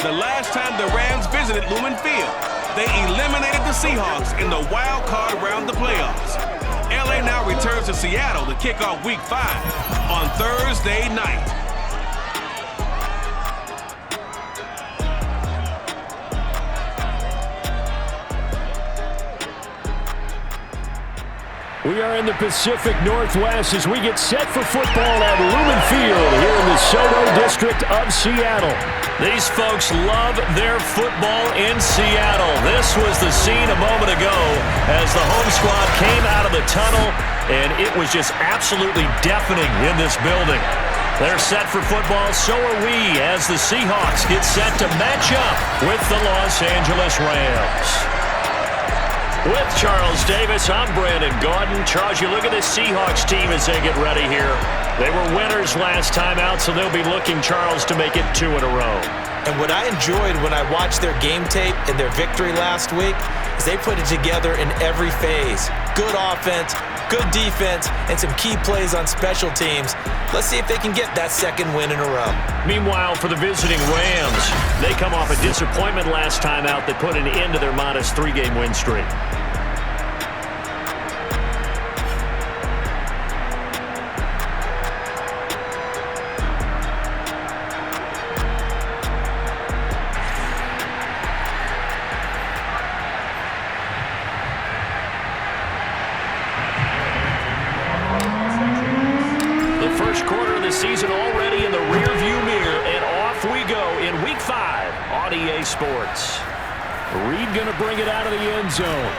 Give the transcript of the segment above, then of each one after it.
the last time the Rams visited Lumen Field. They eliminated the Seahawks in the wild card round of the playoffs. LA now returns to Seattle to kick off Week 5 on Thursday night. We are in the Pacific Northwest as we get set for football at Lumen Field here in the Soto district of Seattle. These folks love their football in Seattle. This was the scene a moment ago as the home squad came out of the tunnel, and it was just absolutely deafening in this building. They're set for football, so are we, as the Seahawks get set to match up with the Los Angeles Rams. With Charles Davis, I'm Brandon Gaudin. Charles, you look at this Seahawks team as they get ready here. They were winners last time out, so they'll be looking, Charles, to make it 2 in a row. And what I enjoyed when I watched their game tape and their victory last week is they put it together in every phase. Good offense, good defense, and some key plays on special teams. Let's see if they can get that second win in a row. Meanwhile, for the visiting Rams, they come off a disappointment last time out that put an end to their modest 3-game win streak. Season already in the rearview mirror, and off we go in Week 5 on EA Sports. Reed going to bring it out of the end zone.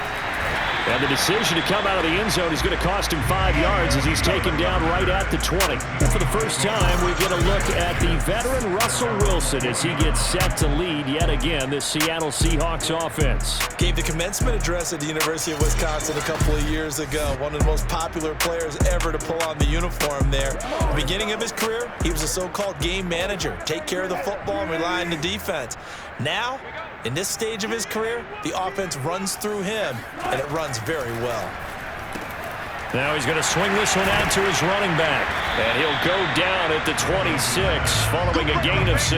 And the decision to come out of the end zone is going to cost him 5 yards as he's taken down right at the 20. And for the first time, we get a look at the veteran Russell Wilson as he gets set to lead yet again this Seattle Seahawks offense. Gave the commencement address at the University of Wisconsin a couple of years ago. One of the most popular players ever to pull on the uniform there. At the beginning of his career, he was a so-called game manager. Take care of the football and rely on the defense. Now, in this stage of his career, the offense runs through him, and it runs very well. Now he's going to swing this one out to his running back, and he'll go down at the 26 following a gain of 6.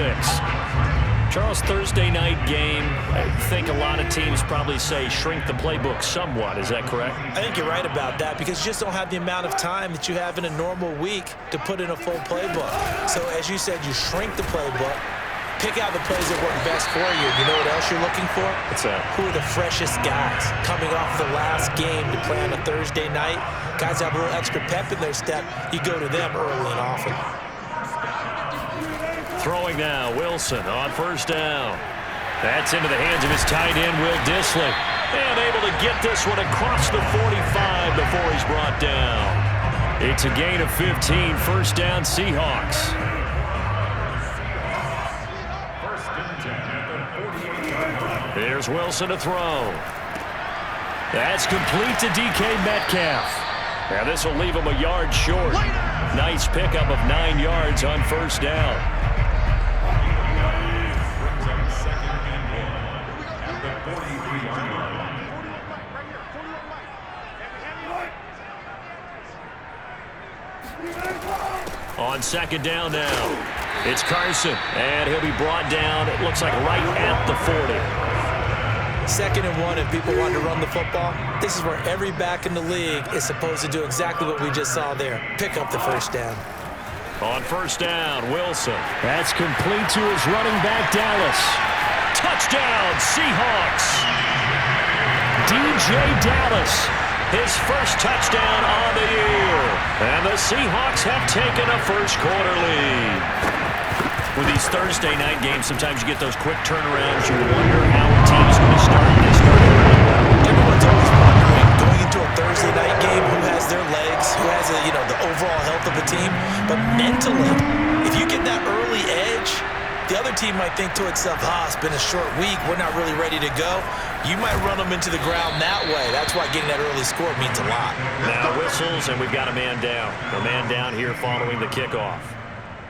Charles, Thursday night game, I think a lot of teams probably say shrink the playbook somewhat. Is that correct? I think you're right about that because you just don't have the amount of time that you have in a normal week to put in a full playbook. So as you said, you shrink the playbook. Pick out the plays that work best for you. You know what else you're looking for? What's that? Who are the freshest guys coming off the last game to play on a Thursday night? Guys have a little extra pep in their step. You go to them early and often. Throwing now, Wilson on first down. That's into the hands of his tight end, Will Dissly. And able to get this one across the 45 before he's brought down. It's a gain of 15, first down Seahawks. Here's Wilson to throw. That's complete to DK Metcalf. Now this will leave him a yard short. Nice pickup of 9 yards on first down. On second down now, it's Carson, and he'll be brought down, it looks like right at the 40. 2nd and 1 if people want to run the football. This is where every back in the league is supposed to do exactly what we just saw there. Pick up the first down. On first down, Wilson. That's complete to his running back, Dallas. Touchdown, Seahawks. DJ Dallas. His first touchdown on the year. And the Seahawks have taken a first-quarter lead. With these Thursday night games, sometimes you get those quick turnarounds. You wonder how a team's going to start. They started really well. Everyone's always wondering, going into a Thursday night game, who has their legs, who has the overall health of the team. But mentally, if you get that early edge, the other team might think to itself, it's been a short week, we're not really ready to go. You might run them into the ground that way. That's why getting that early score means a lot. Now whistles, and we've got a man down. A man down here following the kickoff.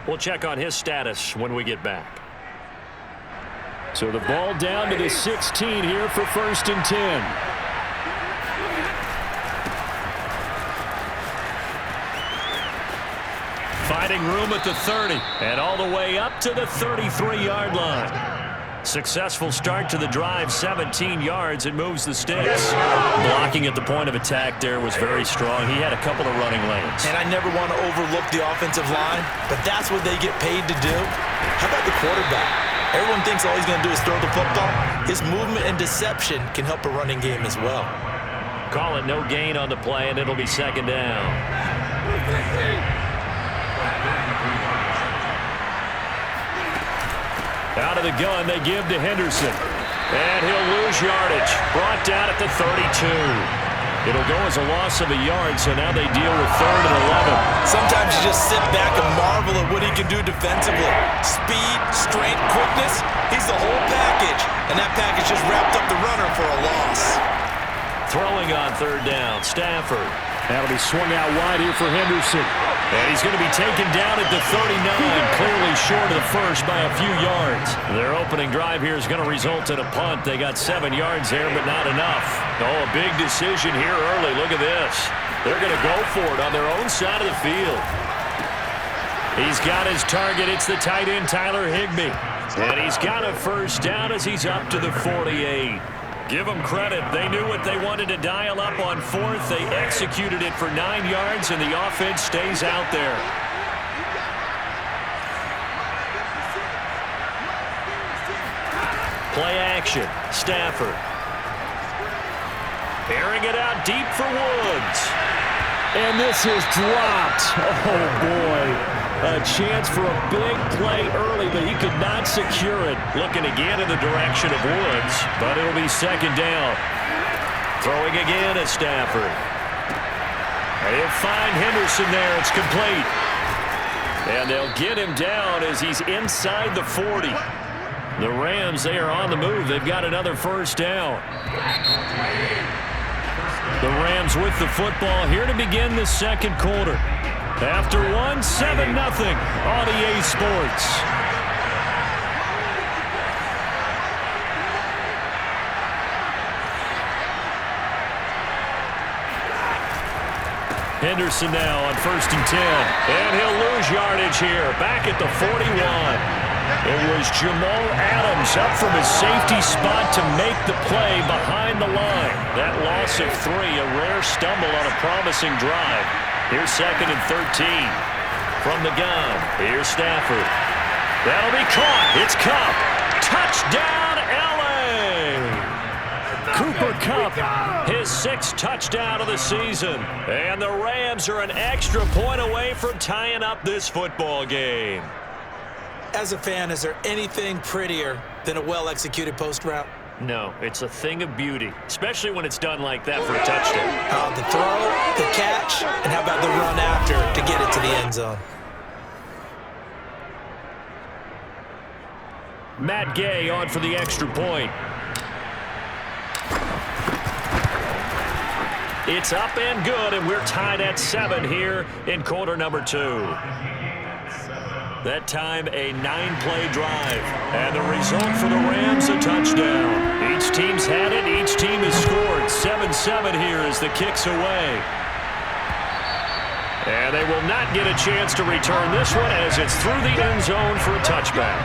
We'll check on his status when we get back. So the ball down to the 16 here for 1st and 10. Finding room at the 30 and all the way up to the 33-yard line. Successful start to the drive, 17 yards, and moves the sticks. Blocking at the point of attack there was very strong. He had a couple of running lanes. And I never want to overlook the offensive line, but that's what they get paid to do. How about the quarterback? Everyone thinks all he's going to do is throw the football. His movement and deception can help a running game as well. Call it no gain on the play, and it'll be second down. Out of the gun, they give to Henderson. And he'll lose yardage. Brought down at the 32. It'll go as a loss of a yard, so now they deal with 3rd and 11. Sometimes you just sit back and marvel at what he can do defensively. Speed, strength, quickness, he's the whole package. And that package just wrapped up the runner for a loss. Throwing on 3rd down, Stafford. That'll be swung out wide here for Henderson. And he's going to be taken down at the 39, clearly short of the first by a few yards. Their opening drive here is going to result in a punt. They got 7 yards there, but not enough. Oh, a big decision here early. Look at this. They're going to go for it on their own side of the field. He's got his target. It's the tight end, Tyler Higbee. And he's got a first down as he's up to the 48. Give them credit. They knew what they wanted to dial up on 4th. They executed it for 9 yards, and the offense stays out there. Play action. Stafford. Airing it out deep for Woods. And this is dropped. Oh, boy. A chance for a big play early, but he could not secure it. Looking again in the direction of Woods, but it'll be second down. Throwing again at Stafford. They'll find Henderson there. It's complete. And they'll get him down as he's inside the 40. The Rams, they are on the move. They've got another first down. The Rams with the football here to begin the second quarter. After 1, 7-0 on EA Sports. Henderson now on 1st and 10. And he'll lose yardage here. Back at the 41. It was Jamal Adams up from his safety spot to make the play behind the line. That loss of 3, a rare stumble on a promising drive. Here's 2nd and 13. From the gun, here's Stafford. That'll be caught. It's Kupp. Touchdown, L.A. Cooper Kupp, his 6th touchdown of the season. And the Rams are an extra point away from tying up this football game. As a fan, is there anything prettier than a well-executed post route? No, it's a thing of beauty, especially when it's done like that for a touchdown. The throw, the catch, and how about the run after to get it to the end zone? Matt Gay on for the extra point. It's up and good, and we're tied at 7 here in quarter number 2. That time, a 9-play drive. And the result for the Rams, a touchdown. Each team's had it. Each team has scored. 7-7 here as the kick's away. And they will not get a chance to return this one as it's through the end zone for a touchback.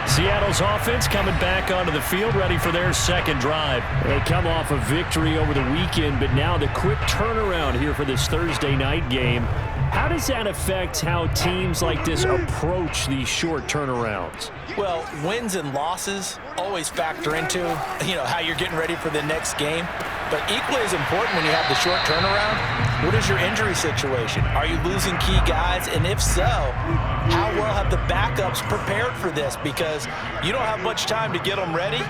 Seattle's offense coming back onto the field, ready for their second drive. They come off a victory over the weekend, but now the quick turnaround here for this Thursday night game. How does that affect how teams like this approach these short turnarounds? Well, wins and losses always factor into, how you're getting ready for the next game. But equally as important when you have the short turnaround, what is your injury situation? Are you losing key guys? And if so, how well have the backups prepared for this? Because you don't have much time to get them ready.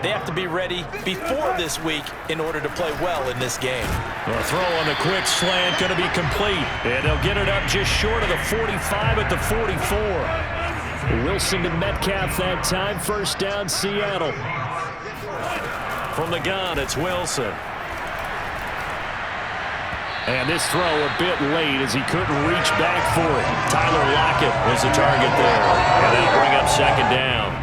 They have to be ready before this week in order to play well in this game. The throw on the quick slant going to be complete. And they'll get it up just short of the 45 at the 44. Wilson to Metcalf that time. First down, Seattle. From the gun, it's Wilson. And this throw a bit late as he couldn't reach back for it. Tyler Lockett was the target there. And they'll bring up second down.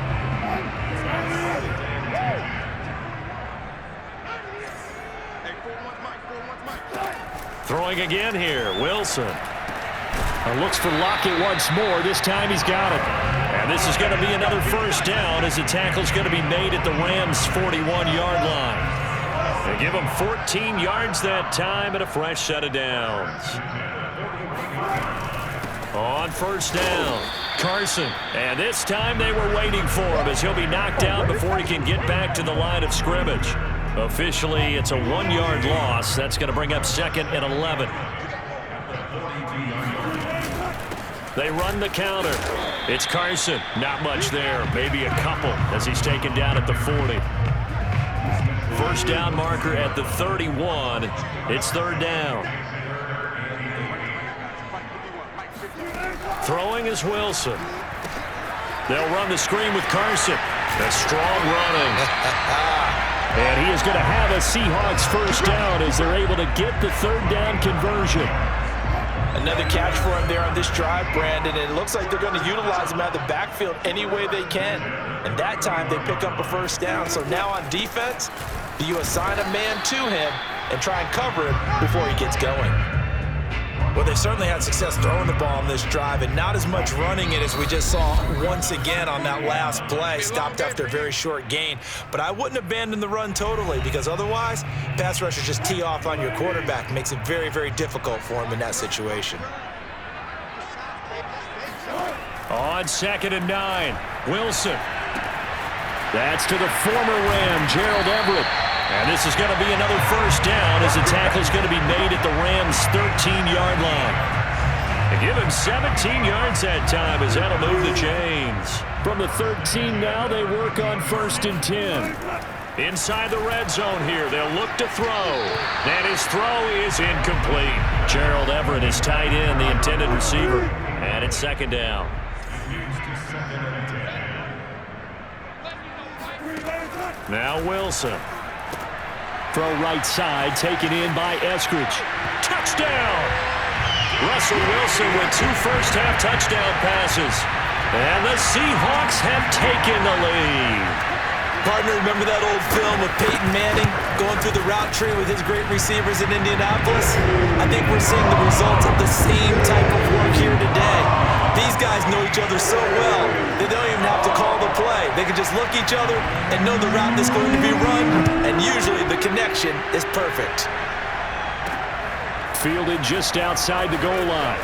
Throwing again here, Wilson. Looks for Lockett once more. This time he's got it. And this is going to be another first down as the tackle's going to be made at the Rams' 41-yard line. They give him 14 yards that time and a fresh set of downs. On first down, Carson. And this time they were waiting for him as he'll be knocked down before he can get back to the line of scrimmage. Officially, it's a 1-yard loss. That's going to bring up 2nd and 11. They run the counter. It's Carson. Not much there. Maybe a couple as he's taken down at the 40. First down marker at the 31. It's 3rd down. Throwing is Wilson. They'll run the screen with Carson. That's strong running. And he is going to have a Seahawks first down as they're able to get the 3rd down conversion. Another catch for him there on this drive, Brandon, and it looks like they're going to utilize him out of the backfield any way they can. And that time they pick up a first down. So now on defense, do you assign a man to him and try and cover him before he gets going? Well, they certainly had success throwing the ball on this drive and not as much running it as we just saw once again on that last play. Stopped after a very short gain. But I wouldn't abandon the run totally because otherwise, pass rushers just tee off on your quarterback. Makes it very, very difficult for him in that situation. On 2nd and 9, Wilson. That's to the former Ram, Gerald Everett. And this is going to be another first down as the tackle's going to be made at the Rams' 13-yard line. They give him 17 yards that time as that'll move the chains. From the 13 now, they work on 1st and 10. Inside the red zone here, they'll look to throw. And his throw is incomplete. Gerald Everett is tied in, the intended receiver. And it's 2nd down. Now Wilson. Throw right side, taken in by Eskridge. Touchdown! Russell Wilson with 2 first-half touchdown passes. And the Seahawks have taken the lead. Partner, remember that old film of Peyton Manning going through the route tree with his great receivers in Indianapolis? I think we're seeing the results of the same type of work here today. These guys know each other so well, they don't even have to call the play. They can just look each other and know the route that's going to be run, and usually the connection is perfect. Fielded just outside the goal line.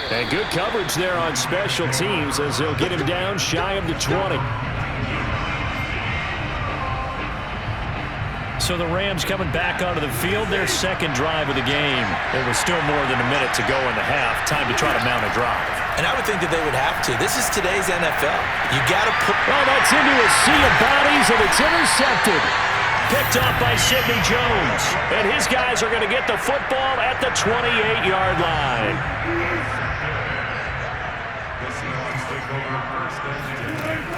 And good coverage there on special teams as they'll get him down shy of the 20. So the Rams coming back onto the field, their 2nd drive of the game. There was still more than a minute to go in the half. Time to try to mount a drive. And I would think that they would have to. This is today's NFL. You got to put... Oh, that's into a sea of bodies, and it's intercepted. Picked off by Sidney Jones. And his guys are going to get the football at the 28-yard line.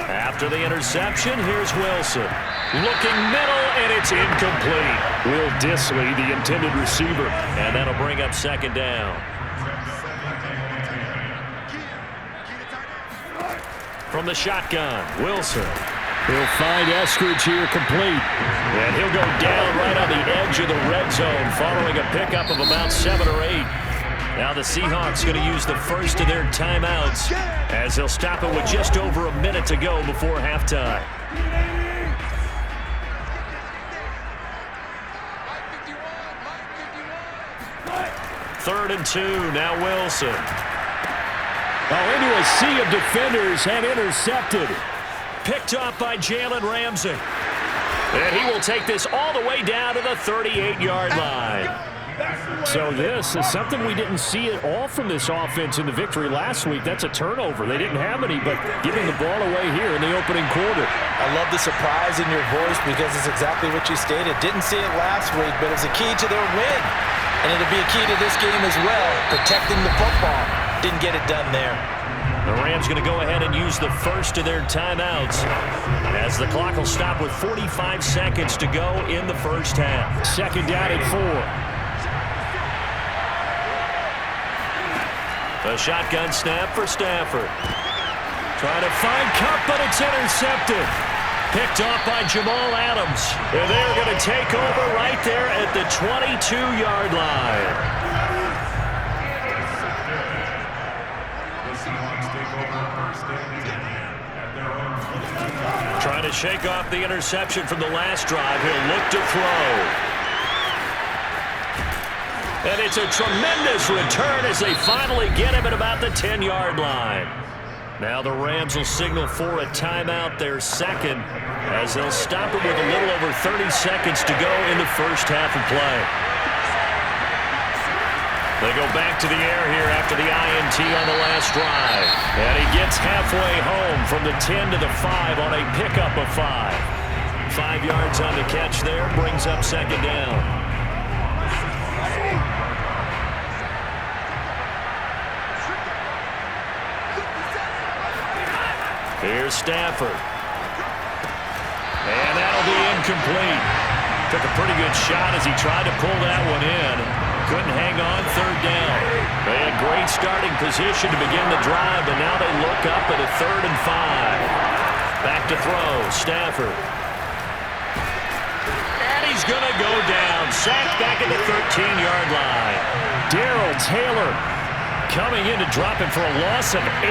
After the interception, here's Wilson. Looking middle, and it's incomplete. Will Disley, the intended receiver. And that'll bring up 2nd down. From the shotgun, Wilson. He'll find Eskridge here complete. And he'll go down right on the edge of the red zone following a pickup of about 7 or 8. Now the Seahawks going to use the first of their timeouts as they'll stop it with just over a minute to go before halftime. 3rd and 2, now Wilson. Oh, into a sea of defenders and intercepted. Picked off by Jalen Ramsey. And he will take this all the way down to the 38-yard line. So this is something we didn't see at all from this offense in the victory last week. That's a turnover. They didn't have any, but giving the ball away here in the opening quarter. I love the surprise in your voice because it's exactly what you stated. Didn't see it last week, but it was a key to their win. And it'll be a key to this game as well, protecting the football. Didn't get it done there. The Rams going to go ahead and use the first of their timeouts as the clock will stop with 45 seconds to go in the first half. 2nd down and 4. A shotgun snap for Stafford. Trying to find Cup, but it's intercepted. Picked off by Jamal Adams. And they're going to take over right there at the 22-yard line. Trying to shake off the interception from the last drive. He'll look to throw. And it's a tremendous return as they finally get him at about the 10-yard line. Now the Rams will signal for a timeout, their second, as they'll stop it with a little over 30 seconds to go in the first half of play. They go back to the air here after the INT on the last drive. And he gets halfway home from the 10 to the 5 on a pickup of 5. 5 yards on the catch there, brings up second down. Here's Stafford. And that'll be incomplete. Took a pretty good shot as he tried to pull that one in. Couldn't hang on, third down. They had great starting position to begin the drive, but now they look up at a 3rd and 5. Back to throw, Stafford. And he's going to go down. Sacked back at the 13-yard line. Darrell Taylor coming in to drop it for a loss of 8,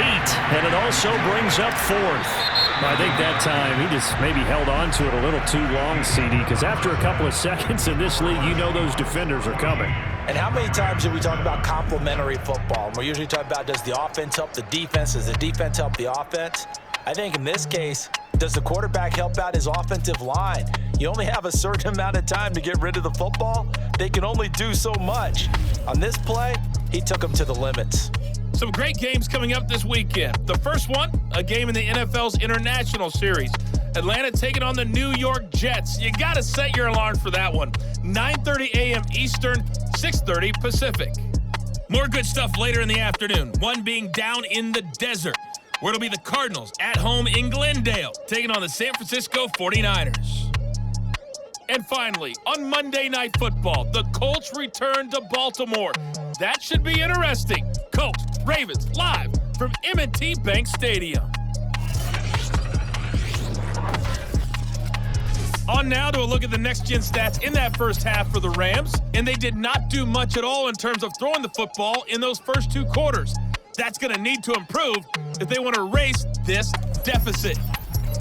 and it also brings up 4th. I think that time he just maybe held on to it a little too long, CD, because after a couple of seconds in this league, you know those defenders are coming. And how many times do we talk about complementary football? We're usually talking about, does the offense help the defense? Does the defense help the offense? I think in this case, does the quarterback help out his offensive line? You only have a certain amount of time to get rid of the football. They can only do so much. On this play, he took them to the limits. Some great games coming up this weekend. The first one, a game in the NFL's International Series. Atlanta taking on the New York Jets. You got to set your alarm for that one. 9:30 a.m. Eastern, 6:30 Pacific. More good stuff later in the afternoon. One being down in the desert, where it'll be the Cardinals at home in Glendale, taking on the San Francisco 49ers. And finally, on Monday Night Football, the Colts return to Baltimore. That should be interesting. Colts, Ravens, live from M&T Bank Stadium. On now to a look at the next-gen stats in that first half for the Rams, and they did not do much at all in terms of throwing the football in those first 2 quarters. That's going to need to improve if they want to erase this deficit.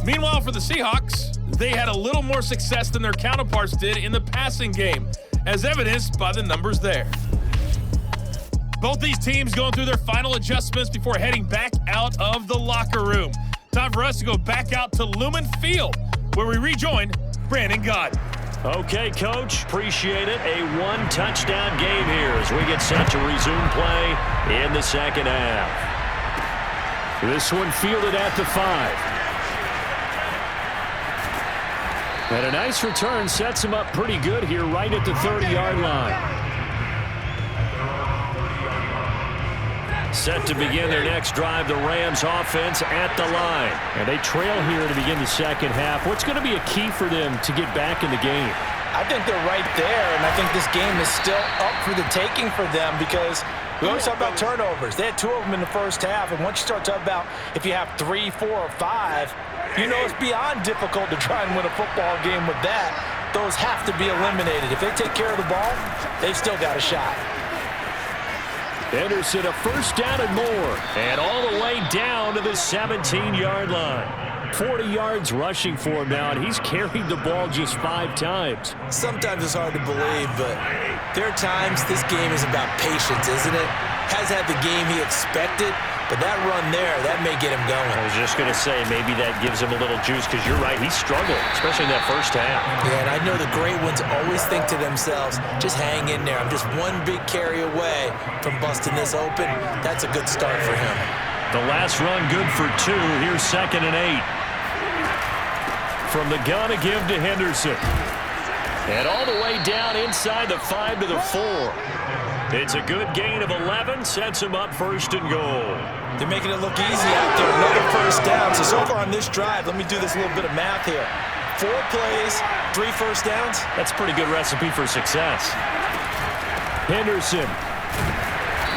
Meanwhile, for the Seahawks, they had a little more success than their counterparts did in the passing game, as evidenced by the numbers there. Both these teams going through their final adjustments before heading back out of the locker room. Time for us to go back out to Lumen Field, where we rejoin Brandon Gott. Okay, Coach, appreciate it. A 1-touchdown game here as we get set to resume play in the second half. This one fielded at the 5. And a nice return sets him up pretty good here right at the 30-yard line. Set to begin their next drive, the Rams offense at the line. And they trail here to begin the second half. What's going to be a key for them to get back in the game? I think they're right there, and I think this game is still up for the taking for them because we always talk about turnovers. They had 2 of them in the first half, and once you start talking about if you have 3, 4, or 5, you know it's beyond difficult to try and win a football game with that. Those have to be eliminated. If they take care of the ball, they've still got a shot. Henderson, a first down and more. And all the way down to the 17-yard line. 40 yards rushing for him now, and he's carried the ball just 5 times. Sometimes it's hard to believe, but there are times this game is about patience, isn't it? Has had the game he expected, but that run there, that may get him going. I was just going to say, maybe that gives him a little juice, because you're right, he struggled, especially in that first half. Yeah, and I know the great ones always think to themselves, just hang in there. I'm just one big carry away from busting this open. That's a good start for him. The last run good for 2. Here's 2nd and 8. From the gun to give to Henderson. And all the way down inside the 5 to the 4. It's a good gain of 11, sets him up 1st and goal. They're making it look easy out there. Another first down. So far on this drive, let me do this little bit of math here. 4 plays, 3 first downs. That's a pretty good recipe for success. Henderson.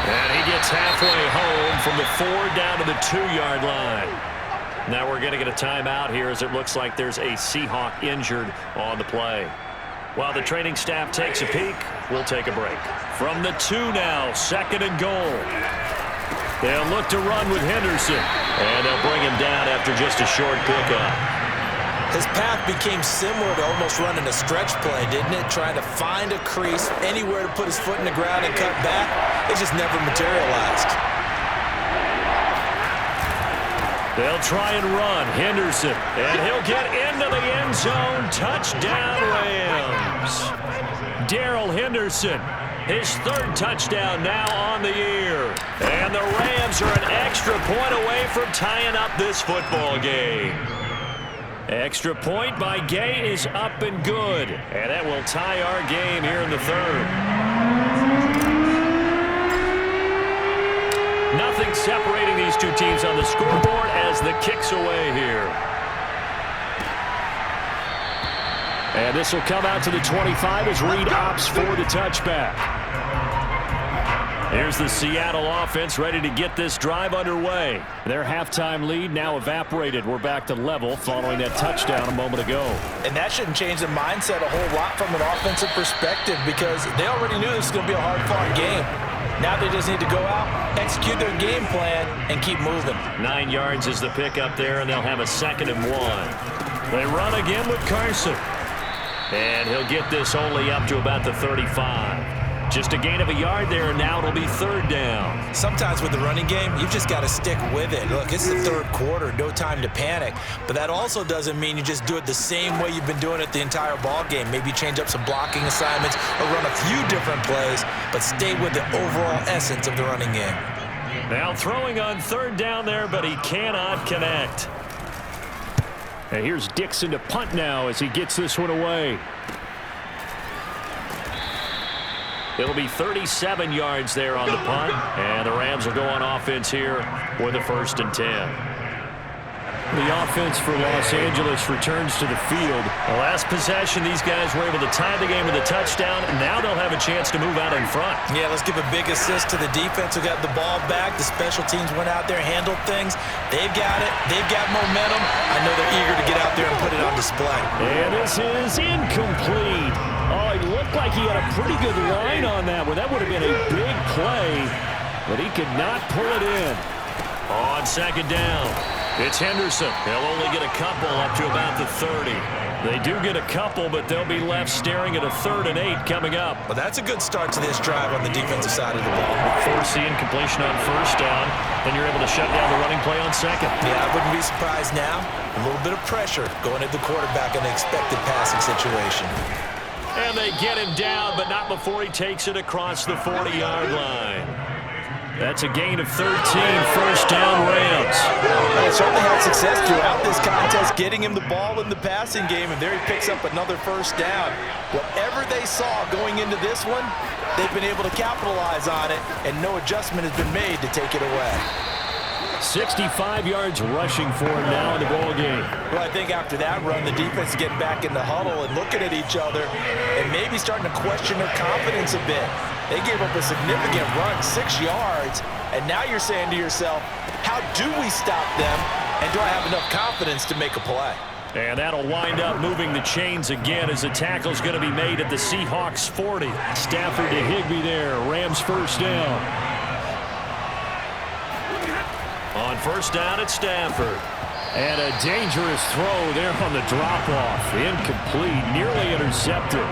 And he gets halfway home from the 4 down to the 2-yard line. Now we're going to get a timeout here as it looks like there's a Seahawk injured on the play. While the training staff takes a peek, we'll take a break. From the 2 now, 2nd and goal. They'll look to run with Henderson. And they'll bring him down after just a short pickup. His path became similar to almost running a stretch play, didn't it? Trying to find a crease, anywhere to put his foot in the ground and cut back. It just never materialized. They'll try and run. Henderson. And he'll get into the end zone. Touchdown, Rams. Darrell Henderson. His third touchdown now on the year. And the Rams are an extra point away from tying up this football game. Extra point by Gay is up and good. And that will tie our game here in the third. Nothing separating these two teams on the scoreboard as the kick's away here. And this will come out to the 25 as Reed opts for the touchback. Here's the Seattle offense ready to get this drive underway. Their halftime lead now evaporated. We're back to level following that touchdown a moment ago. And that shouldn't change the mindset a whole lot from an offensive perspective because they already knew this was going to be a hard-fought game. Now they just need to go out, execute their game plan, and keep moving. 9 yards is the pickup there, and they'll have a 2nd and 1. They run again with Carson. And he'll get this only up to about the 35. Just a gain of a yard there, and now it'll be 3rd down. Sometimes with the running game, you've just got to stick with it. Look, it's the 3rd quarter, no time to panic. But that also doesn't mean you just do it the same way you've been doing it the entire ball game. Maybe change up some blocking assignments or run a few different plays, but stay with the overall essence of the running game. Now throwing on 3rd down there, but he cannot connect. And here's Dixon to punt now as he gets this one away. It'll be 37 yards there on the punt, and the Rams will go on offense here with a 1st and 10. The offense for Los Angeles returns to the field. The last possession, these guys were able to tie the game with a touchdown, and now they'll have a chance to move out in front. Yeah, let's give a big assist to the defense who got the ball back. The special teams went out there, handled things. They've got it. They've got momentum. I know they're eager to get out there and put it on display. And this is incomplete. Oh, it looked like he had a pretty good line on that one. That would have been a big play, but he could not pull it in. On 2nd down, it's Henderson. He'll only get a couple up to about the 30. They do get a couple, but they'll be left staring at a 3rd and 8 coming up. Well, that's a good start to this drive on the defensive side of the ball. Force the incompletion on 1st down, then you're able to shut down the running play on 2nd. Yeah, I wouldn't be surprised now. A little bit of pressure going at the quarterback in the expected passing situation. And they get him down, but not before he takes it across the 40-yard line. That's a gain of 13, 1st down Rams. They certainly had success throughout this contest, getting him the ball in the passing game, and there he picks up another 1st down. Whatever they saw going into this one, they've been able to capitalize on it, and no adjustment has been made to take it away. 65 yards rushing for him now in the ball game. Well, I think after that run, the defense is getting back in the huddle and looking at each other and maybe starting to question their confidence a bit. They gave up a significant run, 6 yards, and now you're saying to yourself, how do we stop them, and do I have enough confidence to make a play? And that'll wind up moving the chains again as the tackle's going to be made at the Seahawks 40. Stafford to Higbee there, Rams 1st down. On 1st down, it's Stafford. And a dangerous throw there on the drop-off. Incomplete, nearly intercepted.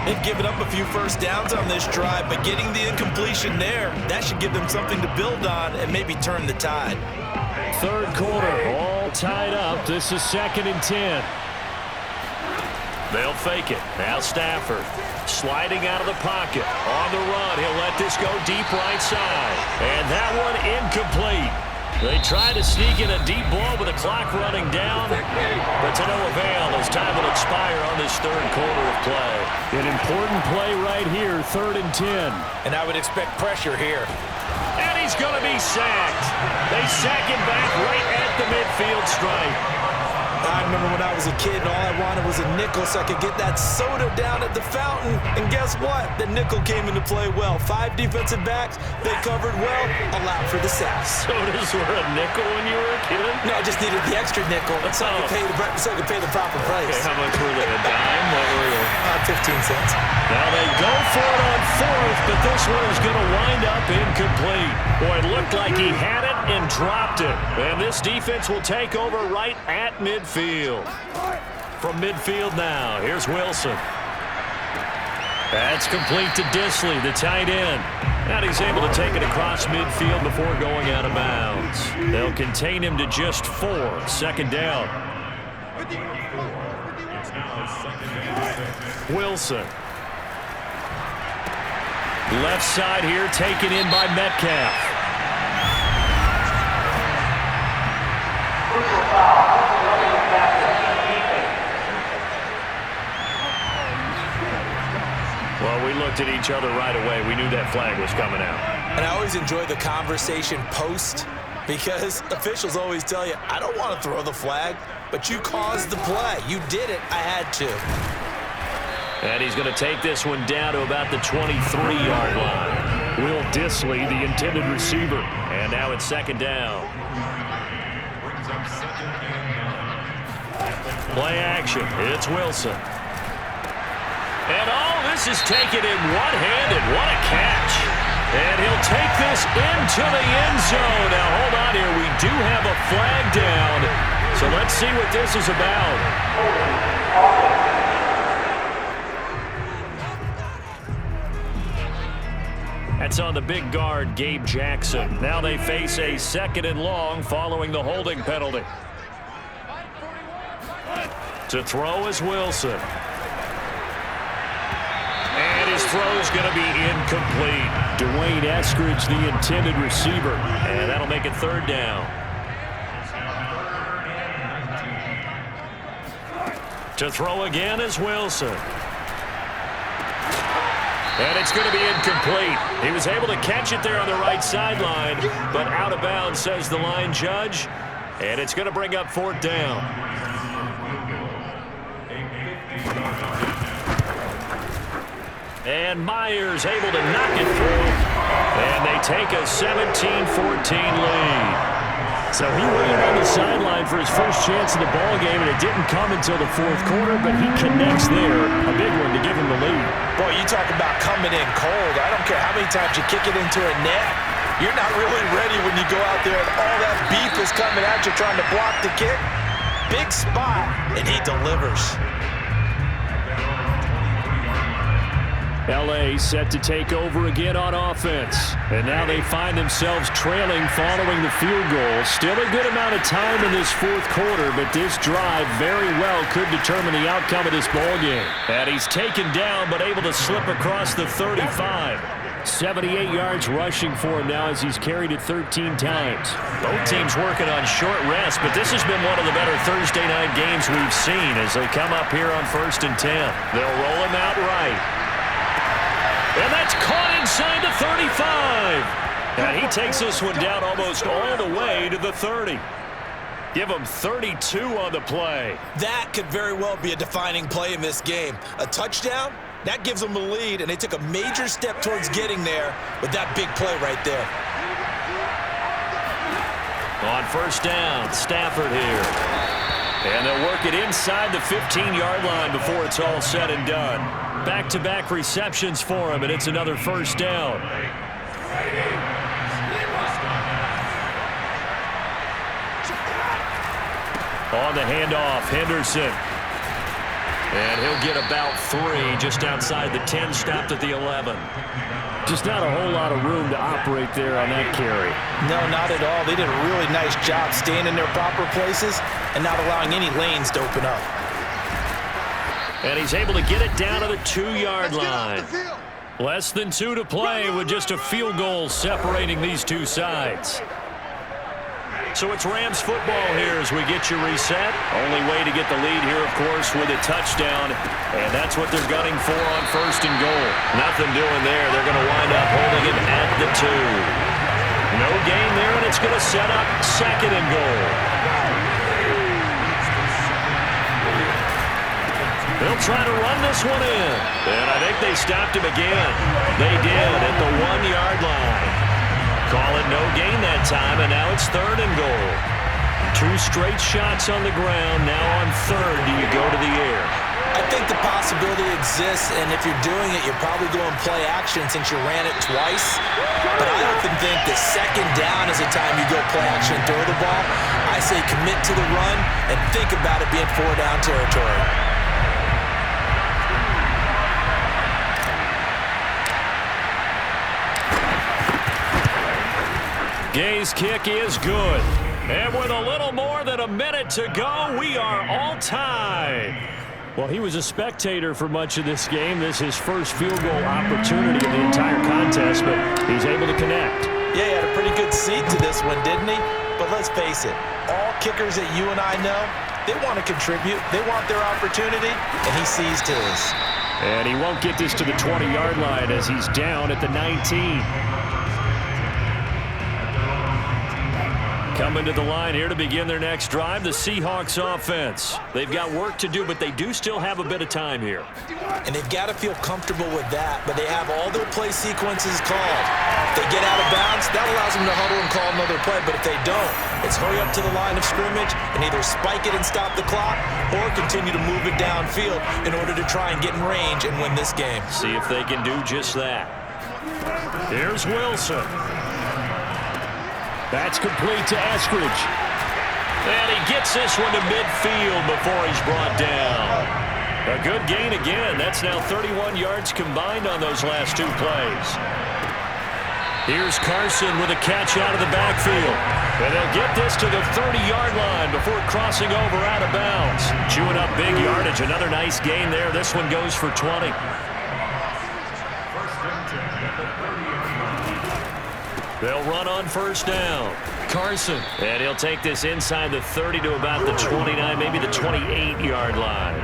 They've given up a few 1st downs on this drive, but getting the incompletion there, that should give them something to build on and maybe turn the tide. 3rd quarter, all tied up. This is 2nd and 10. They'll fake it. Now Stafford sliding out of the pocket. On the run, he'll let this go deep right side. And that one incomplete. They try to sneak in a deep ball with the clock running down, but to no avail as time will expire on this 3rd quarter of play. An important play right here, 3rd and 10. And I would expect pressure here. And he's going to be sacked. They sack him back right at the midfield stripe. I remember when I was a kid and all I wanted was a nickel so I could get that soda down at the fountain. And guess what? The nickel came into play well. 5 defensive backs, they covered well, allowed for the sacks. Sodas were a nickel when you were a kid? No, I just needed the extra nickel so I could pay the proper price. Okay, how much were they? A dime? What were they? 15 cents. Now they go for it on 4th, but this one is going to wind up incomplete. Boy, it looked like he had it and dropped it. And this defense will take over right at midfield. From midfield now, here's Wilson. That's complete to Disley, the tight end. And he's able to take it across midfield before going out of bounds. They'll contain him to just 4. Second down. Wilson. Left side here, taken in by Metcalf. Well, we looked at each other right away. We knew that flag was coming out. And I always enjoy the conversation post because officials always tell you, I don't want to throw the flag, but you caused the play. You did it. I had to. And he's going to take this one down to about the 23-yard line. Will Disley, the intended receiver. And now it's second down. Play action. It's Wilson. And this is taken in one-handed. What a catch. And he'll take this into the end zone. Now, hold on here. We do have a flag down. So let's see what this is about. That's on the big guard, Gabe Jackson. Now they face a 2nd and long following the holding penalty. To throw is Wilson. And his throw's going to be incomplete. Dwayne Eskridge, the intended receiver. And that'll make it 3rd down. To throw again is Wilson. And it's going to be incomplete. He was able to catch it there on the right sideline, but out of bounds, says the line judge. And it's going to bring up 4th down. And Myers able to knock it through. And they take a 17-14 lead. So he waited on the sideline for his first chance in the ball game, and it didn't come until the 4th quarter, but he connects there. A big one to give him the lead. Boy, you talk about coming in cold. I don't care how many times you kick it into a net. You're not really ready when you go out there and all that beef is coming at you trying to block the kick. Big spot, and he delivers. L.A. set to take over again on offense. And now they find themselves trailing following the field goal. Still a good amount of time in this 4th quarter, but this drive very well could determine the outcome of this ball game. And he's taken down, but able to slip across the 35. 78 yards rushing for him now as he's carried it 13 times. Both teams working on short rest, but this has been one of the better Thursday night games we've seen as they come up here on 1st and 10. They'll roll him out right. And that's caught inside the 35. And he takes this one down almost all the way to the 30. Give him 32 on the play. That could very well be a defining play in this game. A touchdown, that gives them the lead, and they took a major step towards getting there with that big play right there. On 1st down, Stafford here. And they'll work it inside the 15-yard line before it's all said and done. Back-to-back receptions for him, and it's another 1st down. On the handoff, Henderson. And he'll get about 3 just outside the 10, stopped at the 11. Just not a whole lot of room to operate there on that carry. No, not at all. They did a really nice job staying in their proper places and not allowing any lanes to open up. And he's able to get it down to the 2-yard line. Less than 2 to play with just a field goal separating these two sides. So it's Rams football here as we get you reset. Only way to get the lead here, of course, with a touchdown. And that's what they're gunning for on 1st and goal. Nothing doing there. They're going to wind up holding it at the 2. No gain there, and it's going to set up 2nd and goal. They'll try to run this one in. And I think they stopped him again. They did at the 1-yard line. Call it no gain that time, and now it's 3rd and goal. 2 straight shots on the ground. Now on 3rd, do you go to the air? I think the possibility exists, and if you're doing it, you're probably going play action since you ran it twice. But I often think that 2nd down is the time you go play action and throw the ball. I say commit to the run and think about it being 4-down territory. Gay's kick is good. And with a little more than a minute to go, we are all tied. Well, he was a spectator for much of this game. This is his first field goal opportunity of the entire contest, but he's able to connect. Yeah, he had a pretty good seat to this one, didn't he? But let's face it, all kickers that you and I know, they want to contribute. They want their opportunity, and he seized his. And he won't get this to the 20-yard line as he's down at the 19. Coming to the line here to begin their next drive, the Seahawks offense. They've got work to do, but they do still have a bit of time here. And they've got to feel comfortable with that, but they have all their play sequences called. If they get out of bounds, that allows them to huddle and call another play, but if they don't, it's hurry up to the line of scrimmage and either spike it and stop the clock or continue to move it downfield in order to try and get in range and win this game. See if they can do just that. Here's Wilson. That's complete to Eskridge. And he gets this one to midfield before he's brought down. A good gain again. That's now 31 yards combined on those last 2 plays. Here's Carson with a catch out of the backfield. And they'll get this to the 30-yard line before crossing over out of bounds. Chewing up big yardage. Another nice gain there. This one goes for 20. They'll run on 1st down. Carson. And he'll take this inside the 30 to about the 29, maybe the 28-yard line.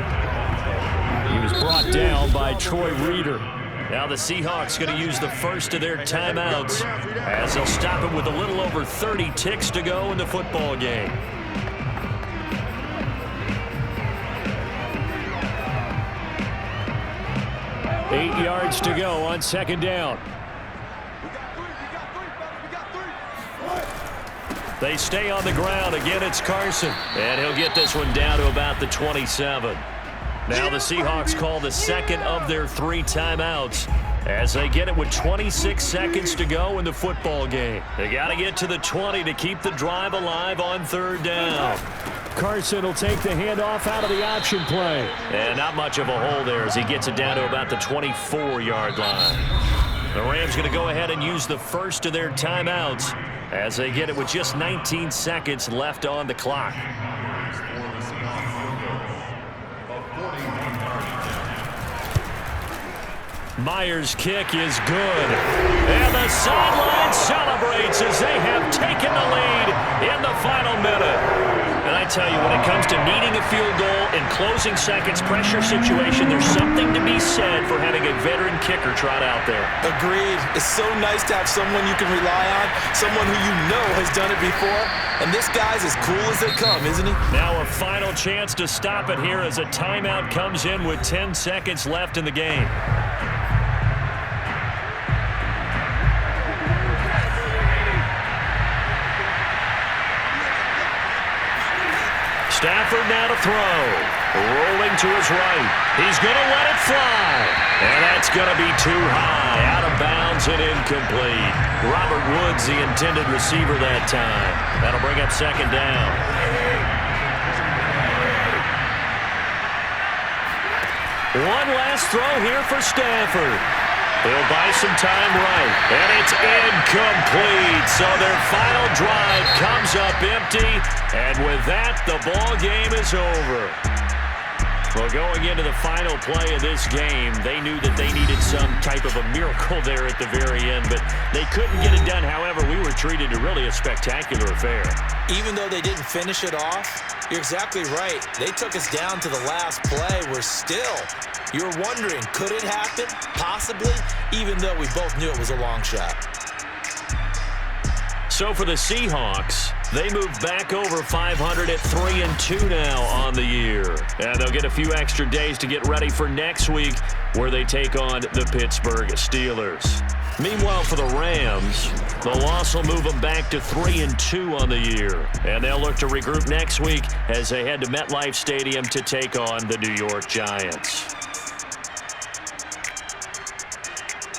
He was brought down by Troy Reeder. Now the Seahawks going to use the first of their timeouts as they'll stop it with a little over 30 ticks to go in the football game. Eight yards to go on 2nd down. They stay on the ground. Again, it's Carson. And he'll get this one down to about the 27. Now the Seahawks call the 2nd of their 3 timeouts as they get it with 26 seconds to go in the football game. They got to get to the 20 to keep the drive alive on 3rd down. Carson will take the handoff out of the option play. And not much of a hole there as he gets it down to about the 24-yard line. The Rams going to go ahead and use the first of their timeouts as they get it with just 19 seconds left on the clock. Myers' kick is good. And the sideline celebrates as they have taken the lead in the final minute. And I tell you, when it comes to needing a field goal in closing seconds, pressure situation, there's something to be said for having a veteran kicker trot out there. Agreed. It's so nice to have someone you can rely on, someone who you know has done it before. And this guy's as cool as they come, isn't he? Now a final chance to stop it here as a timeout comes in with 10 seconds left in the game. Stafford now to throw. Rolling to his right. He's going to let it fly. And that's going to be too high. Out of bounds and incomplete. Robert Woods, the intended receiver that time. That'll bring up 2nd down. One last throw here for Stafford. He'll buy some time right. And it's incomplete. So their final drive comes up empty. And with that, the ball game is over. Well, going into the final play of this game, they knew that they needed some type of a miracle there at the very end, but they couldn't get it done. However, we were treated to really a spectacular affair. Even though they didn't finish it off, you're exactly right. They took us down to the last play. We're still, you're wondering, could it happen? Possibly, even though we both knew it was a long shot. So for the Seahawks, They move back over 500 at 3-2 now on the year. And they'll get a few extra days to get ready for next week, where they take on the Pittsburgh Steelers. Meanwhile, for the Rams, the loss will move them back to 3-2 on the year. And they'll look to regroup next week as they head to MetLife Stadium to take on the New York Giants.